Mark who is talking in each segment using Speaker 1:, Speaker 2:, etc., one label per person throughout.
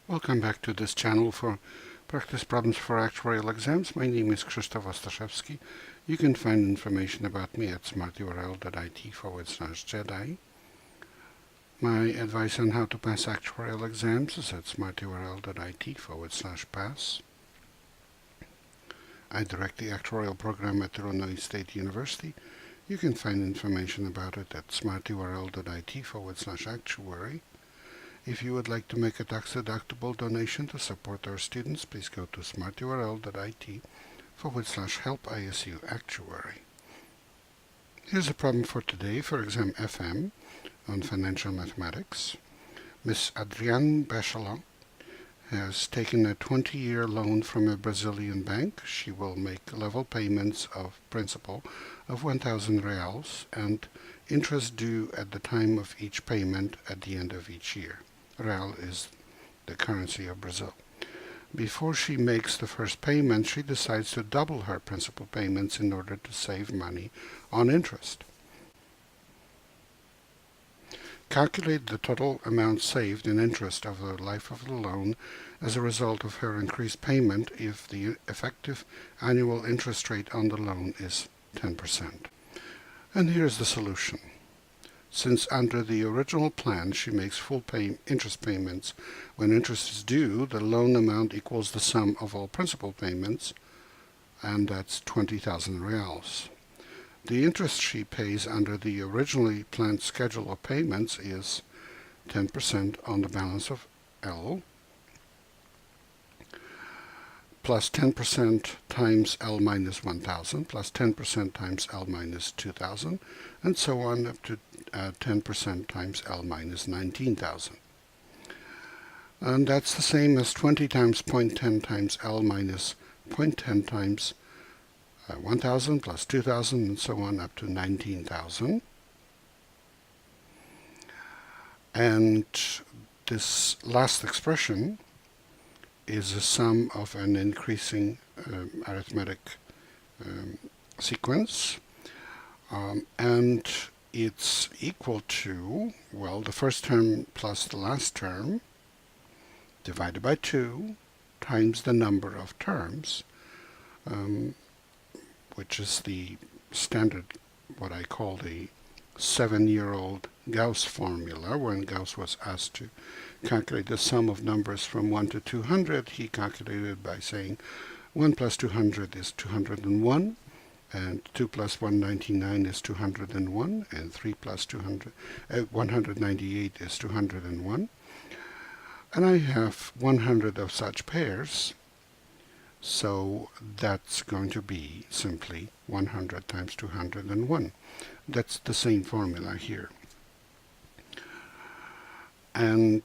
Speaker 1: Welcome back to this channel for practice problems for actuarial exams. My name is Krzysztof Ostaszewski. You can find information about me at smarturl.it/Jedi. My advice on how to pass actuarial exams is at smarturl.it/pass. I direct the actuarial program at Illinois State University. You can find information about it at smarturl.it/actuary. If you would like to make a tax-deductible donation to support our students, please go to smarturl.it/help-ISU-actuary. Here's a problem for today for exam FM on financial mathematics. Miss Adrienne Bechelin has taken a 20-year loan from a Brazilian bank. She will make level payments of principal of 1,000 reals and interest due at the time of each payment at the end of each year. Real is the currency of Brazil. Before she makes the first payment, she decides to double her principal payments in order to save money on interest. Calculate the total amount saved in interest over the life of the loan as a result of her increased payment if the effective annual interest rate on the loan is 10%. And here's the solution. Since under the original plan she makes full interest payments when interest is due, the loan amount equals the sum of all principal payments, and that's 20,000 reals. The interest she pays under the originally planned schedule of payments is 10% on the balance of L, plus 10% times L minus 1,000, plus 10% times L minus 2,000, and so on up to 10% times L minus 19,000. And that's the same as 20 times 0.10 times L minus 0.10 times 1,000 plus 2,000 and so on up to 19,000. And this last expression is a sum of an increasing arithmetic sequence, and it's equal to, well, the first term plus the last term divided by 2 times the number of terms, which is the standard, what I call the 7-year-old Gauss formula. When Gauss was asked to calculate the sum of numbers from 1 to 200, he calculated by saying 1 plus 200 is 201, and 2 plus 199 is 201, and 3 plus 198 is 201. And I have 100 of such pairs, so that's going to be simply 100 times 201. That's the same formula here. And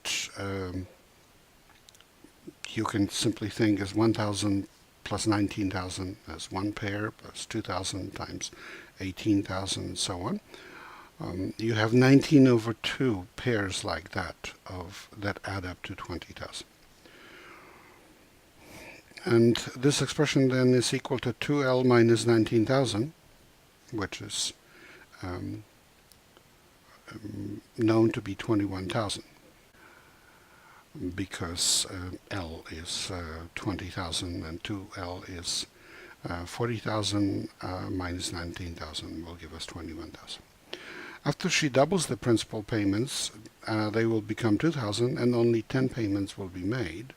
Speaker 1: you can simply think as 1,000 plus 19,000 as one pair, plus 2,000 times 18,000, and so on. You have 19 over 2 pairs like that that add up to 20,000. And this expression then is equal to 2L minus 19,000, which is known to be 21,000, because L is 20,000 and 2L is 40,000 minus 19,000 will give us 21,000. After she doubles the principal payments, they will become 2,000 and only 10 payments will be made.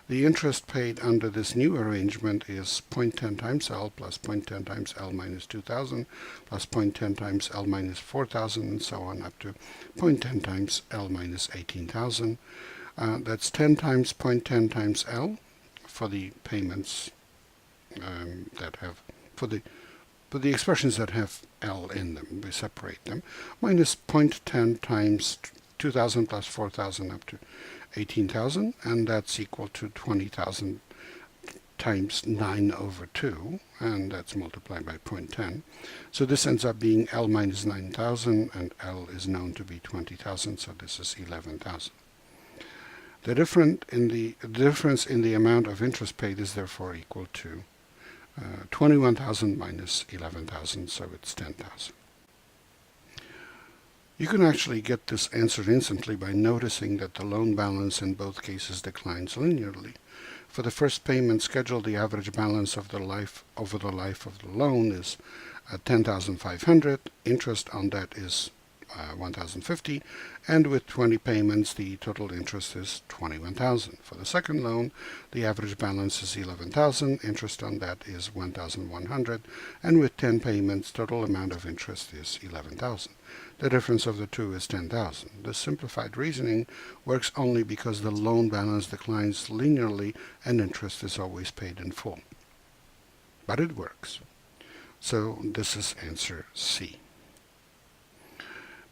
Speaker 1: The interest paid under this new arrangement is 0.10 times L plus 0.10 times L minus 2,000 plus 0.10 times L minus 4,000 and so on up to 0.10 times L minus 18,000. That's 10 times 0.10 times L for the payments that have, for the expressions that have L in them. We separate them. Minus 0.10 times 2,000 plus 4,000 up to 18,000, and that's equal to 20,000 times 9 over 2, and that's multiplied by 0.10. So this ends up being L minus 9,000, and L is known to be 20,000, so this is 11,000. The difference in the amount of interest paid is therefore equal to 21,000 minus 11,000, so it's 10,000. You can actually get this answer instantly by noticing that the loan balance in both cases declines linearly. For the first payment schedule, the average balance of over the life of the loan is 10,500. Interest on that is 1,050, and with 20 payments, the total interest is 21,000. For the second loan, the average balance is 11,000. Interest on that is 1,100, and with 10 payments, total amount of interest is 11,000. The difference of the two is 10,000. This simplified reasoning works only because the loan balance declines linearly and interest is always paid in full. But it works. So this is answer C.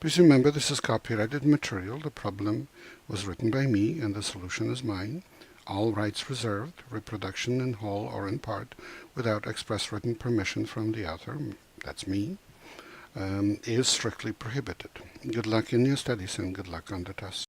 Speaker 1: Please remember, this is copyrighted material. The problem was written by me and the solution is mine. All rights reserved. Reproduction in whole or in part without express written permission from the author, that's me, is strictly prohibited. Good luck in your studies and good luck on the test.